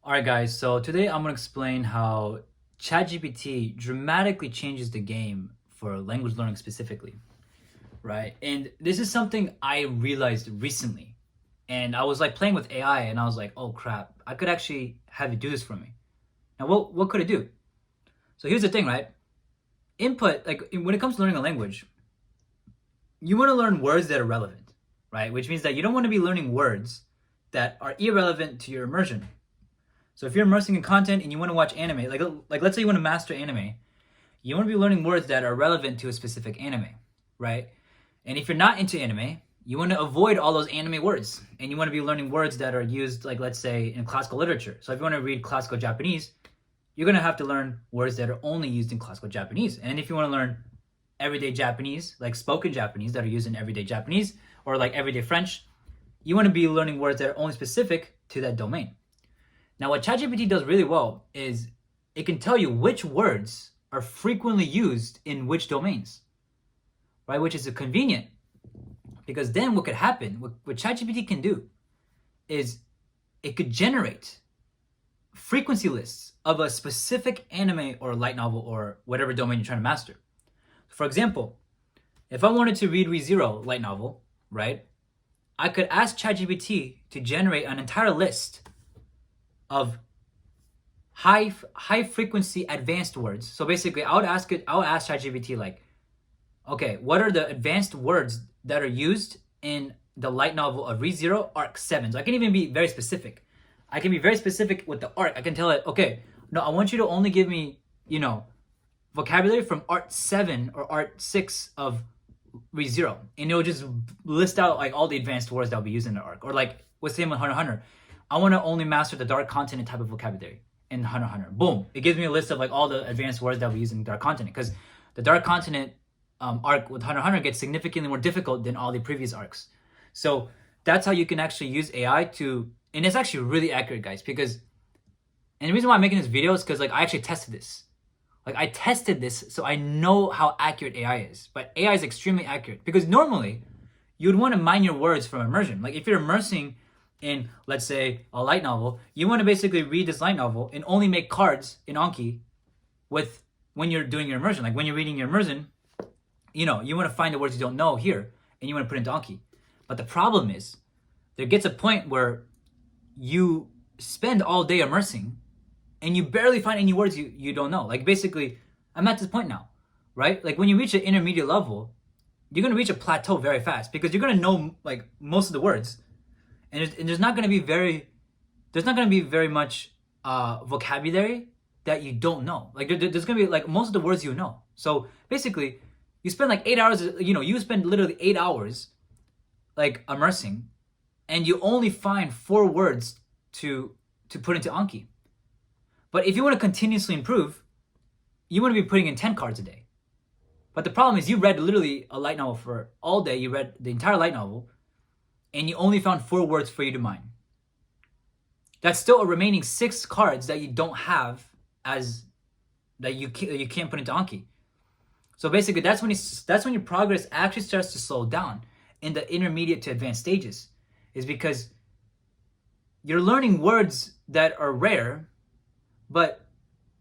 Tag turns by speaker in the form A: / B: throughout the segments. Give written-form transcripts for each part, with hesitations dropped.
A: Alright guys, so today I'm going to explain how ChatGPT dramatically changes the game for language learning specifically, right? And this is something I realized recently. And I was like playing with AI and I was like, oh crap, I could actually have it do this for me. Now what could it do? So here's the thing, right? Input, like when it comes to learning a language, you want to learn words that are relevant, right? Which means that you don't want to be learning words that are irrelevant to your immersion. So if you're immersing in content and you want to watch anime, like let's say you want to master anime, you want to be learning words that are relevant to a specific anime, right? And if you're not into anime, you want to avoid all those anime words, and you want to be learning words that are used, like let's say in classical literature. So if you want to read classical Japanese, you're going to have to learn words that are only used in classical Japanese. And if you want to learn everyday Japanese, like spoken Japanese that are used in everyday Japanese, or like everyday French, you want to be learning words that are only specific to that domain. Now, what ChatGPT does really well is it can tell you which words are frequently used in which domains, right? Which is convenient, because then what could happen, what ChatGPT can do is it could generate frequency lists of a specific anime or light novel or whatever domain you're trying to master. For example, if I wanted to read ReZero light novel, right, I could ask ChatGPT to generate an entire list of high frequency advanced words. So basically, I would ask ChatGPT like, okay, what are the advanced words that are used in the light novel of ReZero Arc 7? So I can even be very specific. I can be very specific with the arc. I can tell it, okay, no, I want you to only give me, vocabulary from Art 7 or Art 6 of ReZero, and it'll just list out like all the advanced words that will be used in the arc. Or like what's the name of Hunter x Hunter? I want to only master the dark continent type of vocabulary in Hunter x Hunter. Boom. It gives me a list of like all the advanced words that we use in dark continent, because the dark continent arc with Hunter x Hunter gets significantly more difficult than all the previous arcs. So that's how you can actually use AI to, and it's actually really accurate, guys, because, and the reason why I'm making this video is because like I actually tested this. Like I tested this so I know how accurate AI is. But AI is extremely accurate, because normally you'd want to mine your words from immersion. Like if you're immersing in, let's say, a light novel, you want to basically read this light novel and only make cards in Anki with when you're doing your immersion. Like when you're reading your immersion, you want to find the words you don't know here and you want to put it into Anki. But the problem is there gets a point where you spend all day immersing and you barely find any words you don't know. Like basically, I'm at this point now, right? Like when you reach an intermediate level, you're going to reach a plateau very fast, because you're going to know like most of the words. And there's not going to be very much vocabulary that you don't know. Like there's going to be like most of the words you know. So basically, you spend like 8 hours. You spend literally 8 hours, like immersing, and you only find 4 words to put into Anki. But if you want to continuously improve, you want to be putting in 10 cards a day. But the problem is you read literally a light novel for all day. You read the entire light novel, and you only found 4 words for you to mine. That's still a remaining 6 cards that you don't have that you can't put into Anki. So basically, that's when your progress actually starts to slow down in the intermediate to advanced stages, is because you're learning words that are rare. But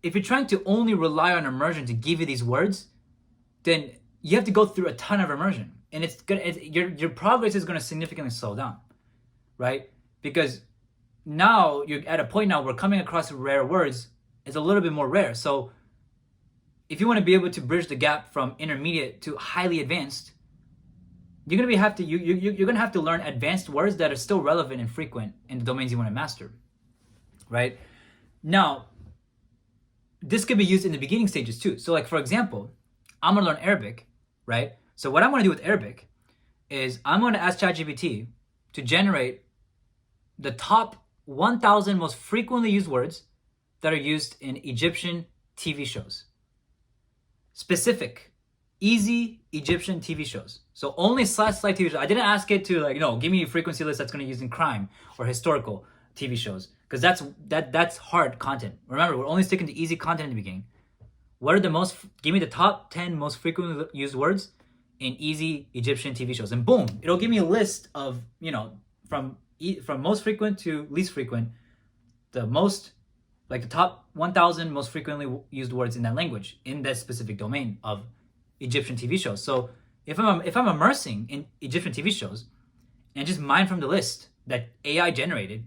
A: if you're trying to only rely on immersion to give you these words, then you have to go through a ton of immersion. And your progress is going to significantly slow down, right? Because now you're at a point now where coming across rare words is a little bit more rare. So if you want to be able to bridge the gap from intermediate to highly advanced, you're going to have to learn advanced words that are still relevant and frequent in the domains you want to master, right? Now, this could be used in the beginning stages too. So like, for example, I'm going to learn Arabic, right? So what I'm going to do with Arabic is I'm going to ask ChatGPT to generate the top 1,000 most frequently used words that are used in Egyptian TV shows. Specific, easy Egyptian TV shows. So only /live TV shows. I didn't ask it to give me a frequency list that's going to use in crime or historical TV shows, because that's hard content. Remember, we're only sticking to easy content in the beginning. Give me the top 10 most frequently used words in easy Egyptian TV shows, and boom, it'll give me a list of, from most frequent to least frequent, the most like the top 1,000 most frequently used words in that language in that specific domain of Egyptian TV shows. So if I'm immersing in Egyptian TV shows and just mine from the list that AI generated,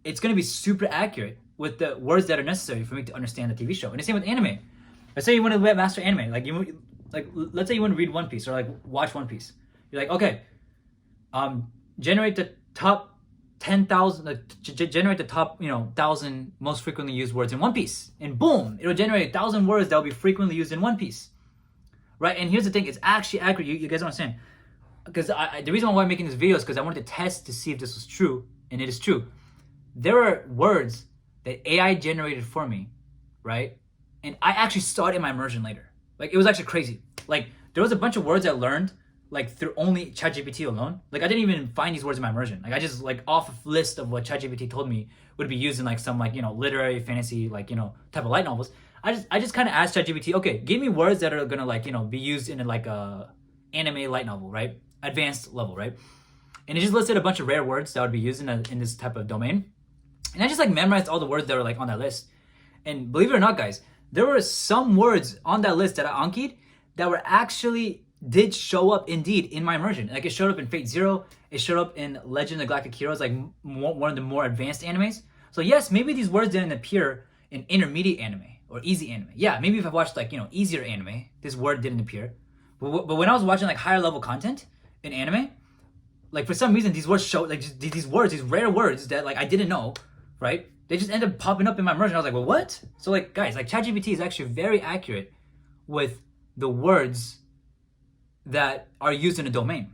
A: it's going to be super accurate with the words that are necessary for me to understand the TV show. And the same with anime. Let's say you want to master anime, let's say you want to read One Piece or like watch One Piece. You're like, okay, generate the top 10,000, generate the top 1,000 most frequently used words in One Piece, and boom, it'll generate 1,000 words that will be frequently used in One Piece, right? And here's the thing: it's actually accurate. You guys don't understand, because the reason why I'm making this video is because I wanted to test to see if this was true, and it is true. There are words that AI generated for me, right? And I actually saw it in my immersion later. Like, it was actually crazy. Like, there was a bunch of words I learned like through only ChatGPT alone. Like, I didn't even find these words in my immersion. Like, I just like off a list of what ChatGPT told me would be used in like some like literary fantasy type of light novels. I just kind of asked ChatGPT, okay, give me words that are gonna like be used in like a anime light novel, right? Advanced level, right? And it just listed a bunch of rare words that would be used in this type of domain. And I just like memorized all the words that were like on that list. And believe it or not, guys, there were some words on that list that I ankied that were actually did show up indeed in my immersion. Like, it showed up in Fate Zero, it showed up in Legend of Galactic Heroes, like one of the more advanced animes. So yes, maybe these words didn't appear in intermediate anime or easy anime. Yeah, maybe if I watched like easier anime, this word didn't appear. But when I was watching like higher level content in anime, like for some reason these words show like these words, these rare words that like I didn't know, right? They just end up popping up in my immersion. I was like, well, what? So like, guys, like ChatGPT is actually very accurate with the words that are used in a domain.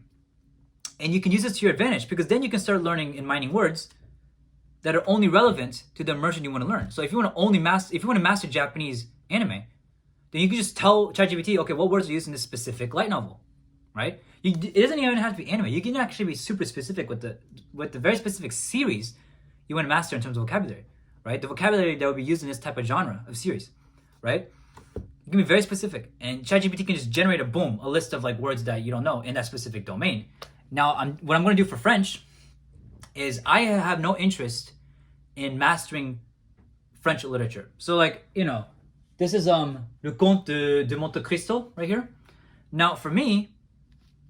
A: And you can use this to your advantage, because then you can start learning and mining words that are only relevant to the immersion you want to learn. So if you want to master Japanese anime, then you can just tell ChatGPT, okay, what words are used in this specific light novel, right? It doesn't even have to be anime. You can actually be super specific with the very specific series you want to master in terms of vocabulary, right? The vocabulary that will be used in this type of genre of series, right? You can be very specific, and ChatGPT can just generate a list of like words that you don't know in that specific domain. Now, what I'm going to do for French is I have no interest in mastering French literature. So like, this is Le Comte de Monte Cristo right here. Now, for me,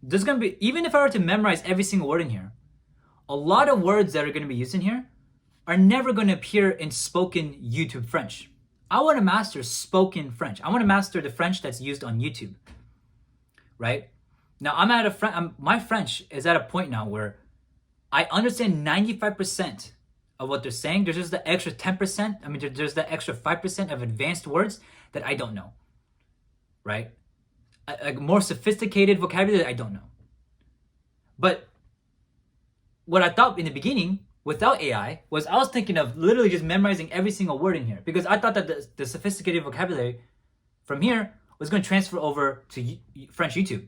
A: there's going to be, even if I were to memorize every single word in here, a lot of words that are going to be used in here are never going to appear in spoken YouTube French. I want to master spoken French. I want to master the French that's used on YouTube, right? Now, my French is at a point now where I understand 95% of what they're saying. There's just the extra 10%. There's the extra 5% of advanced words that I don't know, right? Like more sophisticated vocabulary that I don't know. But what I thought in the beginning, without AI, was I was thinking of literally just memorizing every single word in here, because I thought that the sophisticated vocabulary from here was going to transfer over to French YouTube.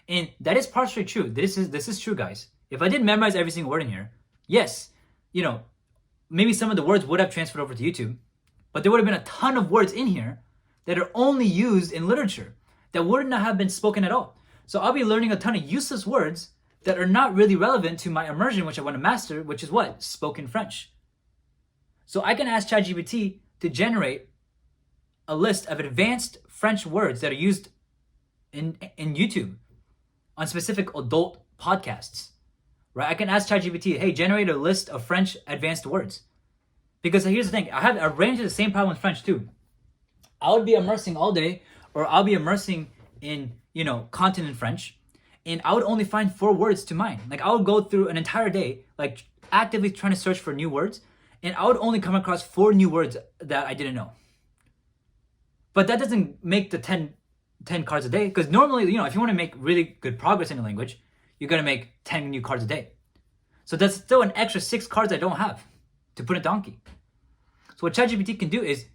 A: And that is partially true. This is true, guys. If I didn't memorize every single word in here, yes, maybe some of the words would have transferred over to YouTube, but there would have been a ton of words in here that are only used in literature that would not have been spoken at all. So I'll be learning a ton of useless words that are not really relevant to my immersion, which I want to master, which is what? Spoken French. So I can ask ChatGPT to generate a list of advanced French words that are used in YouTube on specific adult podcasts, right? I can ask ChatGPT, hey, generate a list of French advanced words. Because here's the thing, I ran into the same problem with French too. I would be immersing all day, or I'll be immersing in, content in French, and I would only find 4 words to mine. Like, I would go through an entire day, like actively trying to search for new words, and I would only come across 4 new words that I didn't know. But that doesn't make the 10 cards a day, because normally, if you want to make really good progress in a language, you're going to make 10 new cards a day. So that's still an extra 6 cards I don't have to put in Donkey. So what ChatGPT can do is,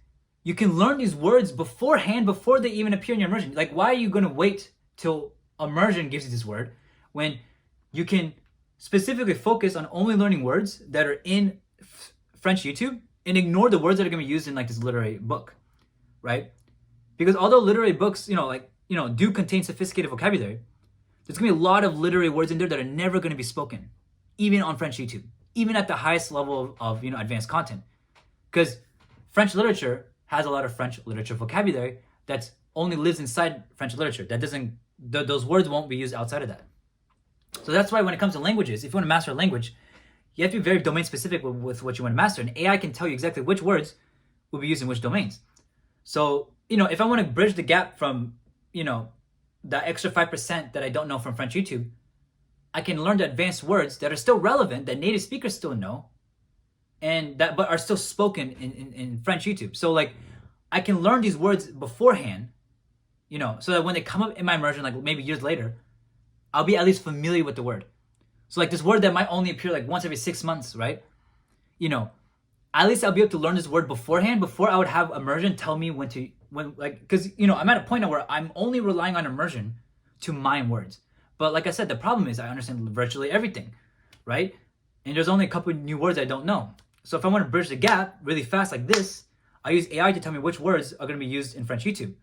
A: you can learn these words beforehand, before they even appear in your immersion. Like, why are you going to wait till immersion gives you this word when you can specifically focus on only learning words that are in French YouTube and ignore the words that are going to be used in like this literary book, right? Because although literary books, do contain sophisticated vocabulary, there's going to be a lot of literary words in there that are never going to be spoken, even on French YouTube, even at the highest level of advanced content. Because French literature has a lot of French literature vocabulary that only lives inside French literature. That doesn't, those words won't be used outside of that. So that's why when it comes to languages, if you want to master a language, you have to be very domain specific with what you want to master. And AI can tell you exactly which words will be used in which domains. So, if I want to bridge the gap from, the extra 5% that I don't know from French YouTube, I can learn the advanced words that are still relevant, that native speakers still know, and that but are still spoken in French YouTube. So like I can learn these words beforehand, so that when they come up in my immersion, like maybe years later, I'll be at least familiar with the word. So like this word that might only appear like once every 6 months, right? At least I'll be able to learn this word beforehand, before I would have immersion tell me because I'm at a point now where I'm only relying on immersion to mine words. But like I said, the problem is I understand virtually everything, right? And there's only a couple of new words I don't know. So if I want to bridge the gap really fast like this, I use AI to tell me which words are going to be used in French YouTube.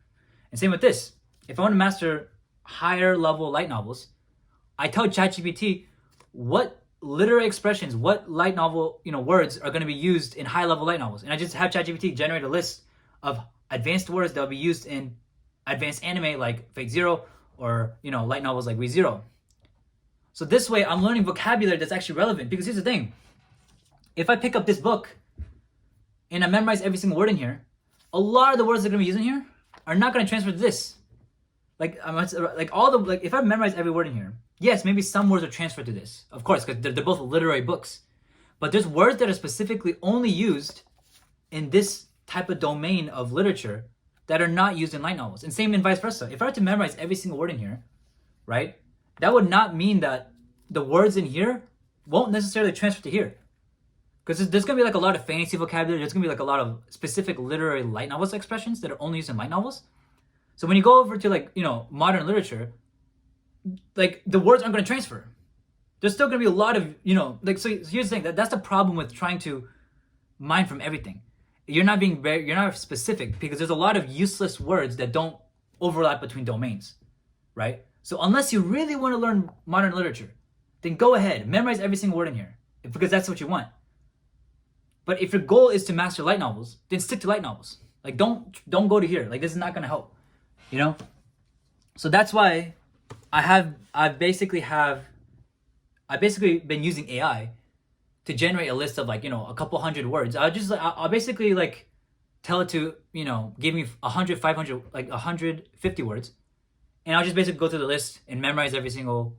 A: And same with this. If I want to master higher level light novels, I tell ChatGPT what literary expressions, what light novel, words are going to be used in high level light novels. And I just have ChatGPT generate a list of advanced words that will be used in advanced anime like Fate Zero, or light novels like ReZero. So this way I'm learning vocabulary that's actually relevant. Because here's the thing, if I pick up this book and I memorize every single word in here, a lot of the words that are going to be used in here are not going to transfer to this. If I memorize every word in here, yes, maybe some words are transferred to this, of course, because they're both literary books. But there's words that are specifically only used in this type of domain of literature that are not used in light novels. And same and vice versa. If I were to memorize every single word in here, right, that would not mean that the words in here won't necessarily transfer to here. Because there's going to be like a lot of fantasy vocabulary. There's going to be like a lot of specific literary light novels expressions that are only used in light novels. So when you go over to modern literature, like the words aren't going to transfer. There's still going to be a lot of, so here's the thing, that's the problem with trying to mine from everything. You're not specific, because there's a lot of useless words that don't overlap between domains, right? So unless you really want to learn modern literature, then go ahead, memorize every single word in here, because that's what you want. But if your goal is to master light novels, then stick to light novels. Like don't go to here. Like this is not going to help, So that's why I've basically been using AI to generate a list of a couple hundred words. I'll basically tell it to, give me 100, 500, 150 words. And I'll just basically go through the list and memorize every single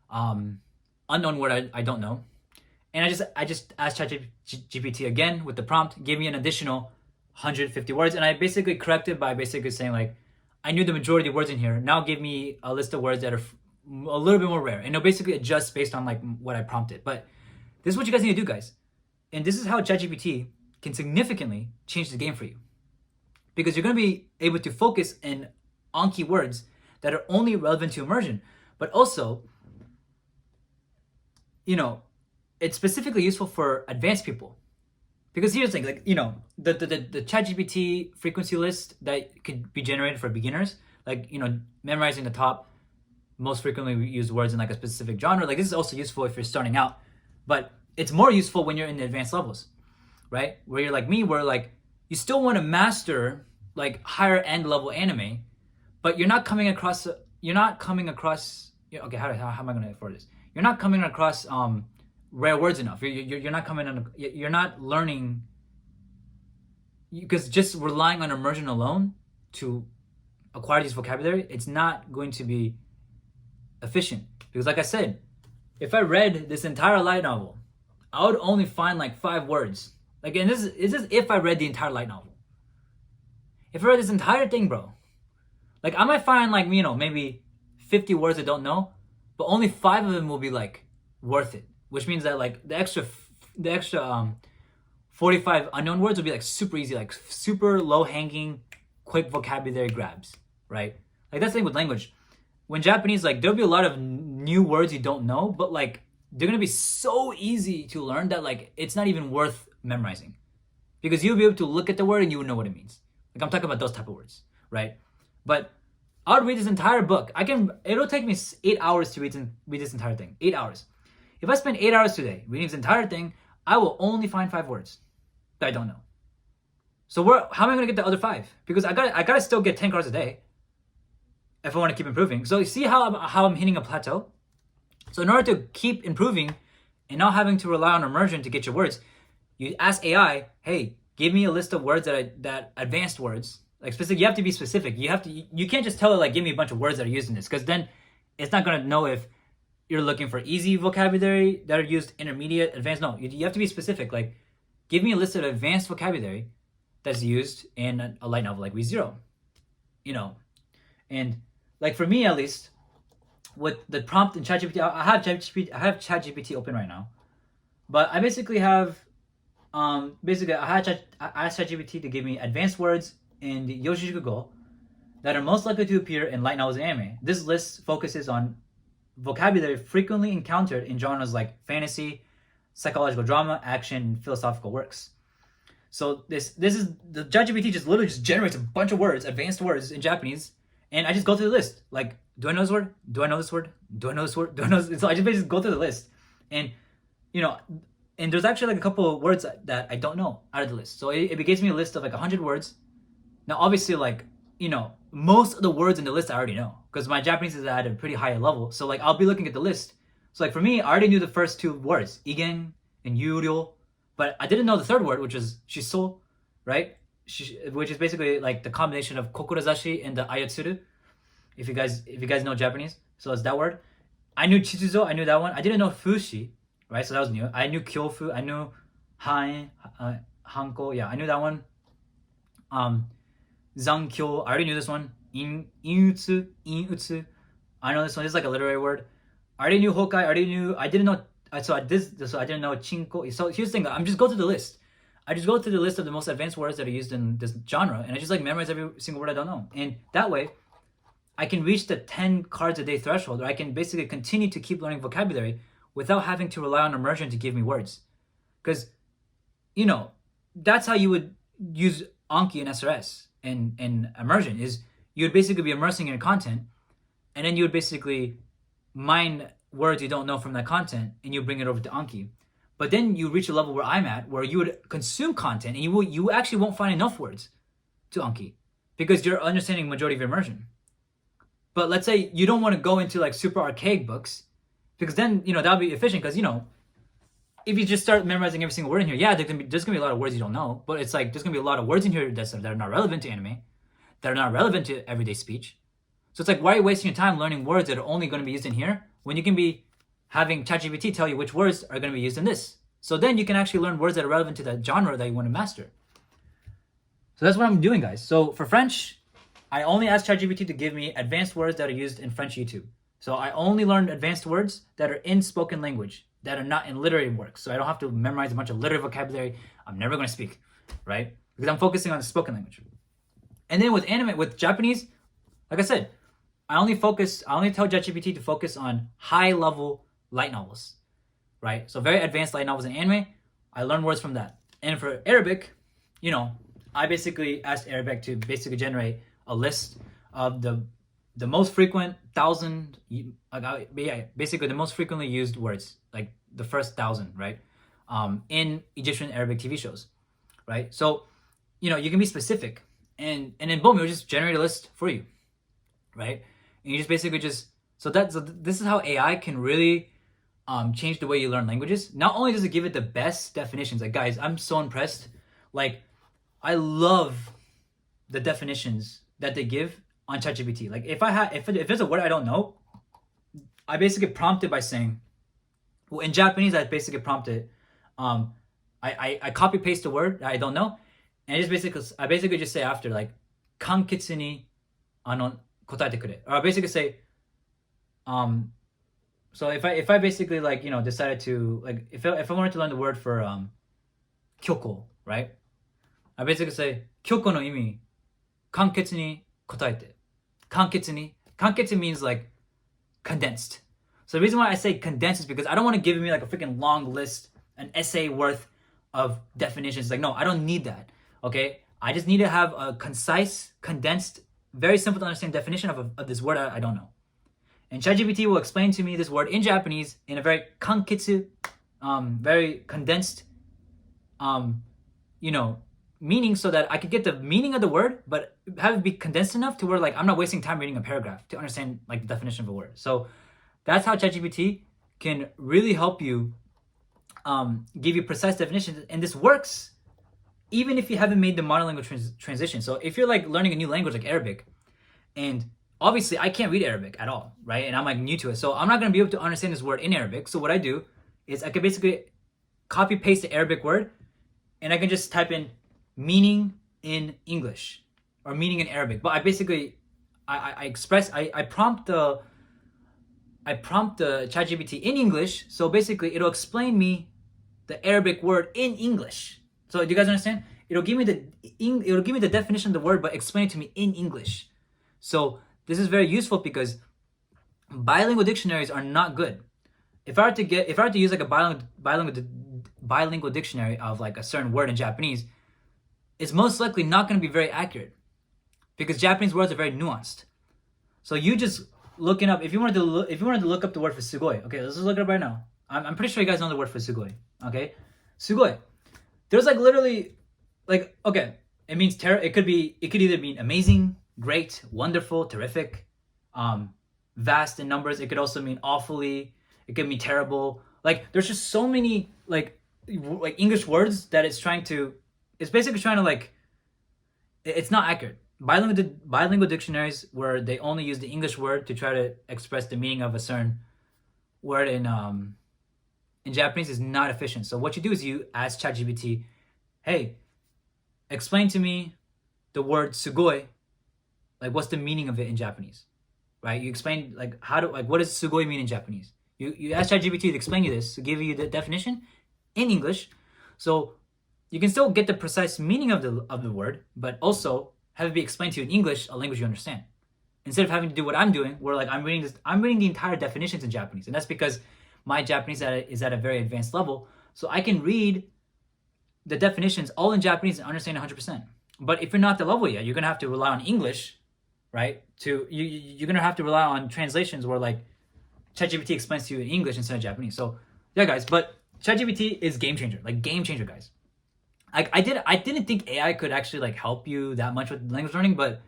A: unknown word I don't know. And I just asked ChatGPT again with the prompt, give me an additional 150 words. And I basically corrected by basically saying I knew the majority of words in here. Now give me a list of words that are a little bit more rare. And it'll basically adjust based on what I prompted. But this is what you guys need to do, guys. And this is how ChatGPT can significantly change the game for you. Because you're going to be able to focus on keywords that are only relevant to immersion. But also, it's specifically useful for advanced people. Because here's the thing, the ChatGPT frequency list that could be generated for beginners, memorizing the top most frequently used words in a specific genre. This is also useful if you're starting out. But it's more useful when you're in the advanced levels, right? Where you're like me, where you still want to master higher end level anime, but you're not coming across. Okay, how am I going to afford this? You're not coming across rare words enough. You're not coming on. You're not learning, because just relying on immersion alone to acquire this vocabulary, it's not going to be efficient. Because like I said, if I read this entire light novel, I would only find 5 words. And this is if I read the entire light novel. If I read this entire thing, bro, I might find maybe 50 words I don't know, but only 5 of them will be worth it. Which means that the extra 45 unknown words will be super easy, super low hanging, quick vocabulary grabs, right? That's the thing with language. When Japanese, there'll be a lot of new words you don't know, but they're gonna be so easy to learn that it's not even worth memorizing, because you'll be able to look at the word and you will know what it means. I'm talking about those type of words, right? But I'll read this entire book. It'll take me 8 hours to read this entire thing. 8 hours. If I spend 8 hours today reading this entire thing, I will only find 5 words that I don't know. So how am I gonna get the other 5? Because I gotta still get 10 cards a day if I want to keep improving. So you see how I'm hitting a plateau. So in order to keep improving and not having to rely on immersion to get your words, you ask AI, hey, give me a list of words that advanced words, like specific. You have to be specific. You can't just tell it like give me a bunch of words that are used in this, because then it's not gonna know if you're looking for easy vocabulary that are used, intermediate, advanced. No, you have to be specific. Like, give me a list of advanced vocabulary that's used in a light novel like ReZero, and like for me at least, with the prompt in ChatGPT, I have ChatGPT open right now, but I basically have, I asked ChatGPT to give me advanced words in the Yoshikugo that are most likely to appear in light novels and anime. This list focuses on vocabulary frequently encountered in genres like fantasy, psychological drama, action, and philosophical works. So this is the ChatGPT just literally just generates a bunch of words, advanced words in Japanese, and I just go through the list. Like, do I know this word? Do I know this word? Do I know this word? Do I know this? So I just basically go through the list, and and there's actually like a couple of words that I don't know out of the list. So it gives me a list of like 100 words. Now, obviously, like, most of the words in the list I already know, because my Japanese is at a pretty high level. So like I'll be looking at the list. So like for me, I already knew the first 2 words, igen and yuryo, but I didn't know the third word, which is shiso, right? Which is basically like the combination of kokorozashi and the ayatsuru. If you guys know Japanese, so it's that word. I knew chizuzo, I knew that one. I didn't know fushi, right? So that was new. I knew kyofu, I knew hanko, yeah, I knew that one. Zankyo, I already knew this one. Inutsu, I know this one. This is like a literary word. I already knew Hokkai. I didn't know. So I didn't know Chinko. So here's the thing. I'm just go through the list. I just go through the list of the most advanced words that are used in this genre, and I just like memorize every single word I don't know. And that way, I can reach the 10 cards a day threshold, or I can basically continue to keep learning vocabulary without having to rely on immersion to give me words. Because, that's how you would use Anki and SRS and immersion, is you would basically be immersing in content, and then you would basically mine words you don't know from that content, and you bring it over to Anki. But then you reach a level where I'm at, where you would consume content, and you actually won't find enough words to Anki, because you're understanding majority of your immersion. But let's say you don't want to go into like super archaic books, because then that would be efficient. Because if you just start memorizing every single word in here, yeah, there's gonna be a lot of words you don't know, but it's like there's gonna be a lot of words in here that are not relevant to anime, that are not relevant to everyday speech. So it's like, why are you wasting your time learning words that are only going to be used in here when you can be having ChatGPT tell you which words are going to be used in this? So then you can actually learn words that are relevant to that genre that you want to master. So that's what I'm doing, guys. So for French, I only asked ChatGPT to give me advanced words that are used in French YouTube. So I only learned advanced words that are in spoken language, that are not in literary works. So I don't have to memorize a bunch of literary vocabulary I'm never going to speak, right? Because I'm focusing on the spoken language. And then with Japanese, like I said, I only tell ChatGPT to focus on high-level light novels, right? So very advanced light novels and anime, I learn words from that. And for Arabic, I basically asked Arabic to basically generate a list of the most frequent 1,000, basically the most frequently used words, like the first 1,000, right? In Egyptian Arabic TV shows, right? So, you can be specific, and then boom, it'll just generate a list for you, right? And you just basically this is how AI can really change the way you learn languages. Not only does it give it the best definitions, like guys, I'm so impressed. Like, I love the definitions that they give on ChatGPT. Like if there's a word I don't know, I basically prompt it by saying, well, in Japanese, I basically prompt it. I copy paste the word that I don't know, and I basically just say after, like, kanketsu ni kotaete kure, or I basically say, so if I basically like decided to, like, if I wanted to learn the word for kyoko, right? I basically say kyoko no imi kanketsu ni kotaete. Kanketsu means like condensed. So the reason why I say condensed is because I don't want to give me like a freaking long list, an essay worth of definitions. Like, no, I don't need that. Okay, I just need to have a concise, condensed, very simple to understand definition of this word I don't know. And ChatGPT will explain to me this word in Japanese in a very kanketsu, very condensed, meaning so that I could get the meaning of the word, but have it be condensed enough to where like I'm not wasting time reading a paragraph to understand like the definition of a word. So that's how ChatGPT can really help you give you precise definitions, and this works even if you haven't made the modern language transition. So if you're like learning a new language like Arabic, and obviously I can't read Arabic at all, right? And I'm like new to it, so I'm not gonna be able to understand this word in Arabic. So what I do is I can basically copy paste the Arabic word, and I can just type in meaning in English or meaning in Arabic. But I basically I prompt the ChatGPT in English, so basically it'll explain me the Arabic word in English. So do you guys understand? It'll give me the definition of the word, but explain it to me in English. So this is very useful because bilingual dictionaries are not good. If I were to use like a bilingual dictionary of like a certain word in Japanese, it's most likely not going to be very accurate because Japanese words are very nuanced. So you just looking up, if you wanted to look up the word for sugoi, okay, let's just look it up right now. I'm pretty sure you guys know the word for sugoi. Okay, sugoi. There's like literally, like, okay, it means it could either mean amazing, great, wonderful, terrific, vast in numbers. It could also mean awfully. It could mean terrible. Like there's just so many like English words that it's basically trying to like, it's not accurate. Bilingual dictionaries where they only use the English word to try to express the meaning of a certain word in Japanese is not efficient. So what you do is you ask ChatGPT, hey, explain to me the word sugoi, like what's the meaning of it in Japanese, right? You explain like what does sugoi mean in Japanese? You ask ChatGPT to explain you this, to give you the definition in English, so you can still get the precise meaning of the word, but also have it be explained to you in English, a language you understand. Instead of having to do what I'm doing, where like I'm reading the entire definitions in Japanese, and that's because my Japanese is at a very advanced level, so I can read the definitions all in Japanese and understand 100%. But if you're not at the level yet, you're gonna have to rely on English, right? You're gonna have to rely on translations where like ChatGPT explains to you in English instead of Japanese. So yeah, guys, but ChatGPT is game changer, guys. I didn't think AI could actually like help you that much with language learning, but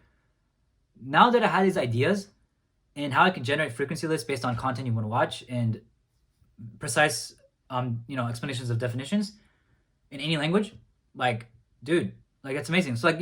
A: now that I had these ideas and how I can generate frequency lists based on content you want to watch and precise explanations of definitions in any language, like dude, like it's amazing. So like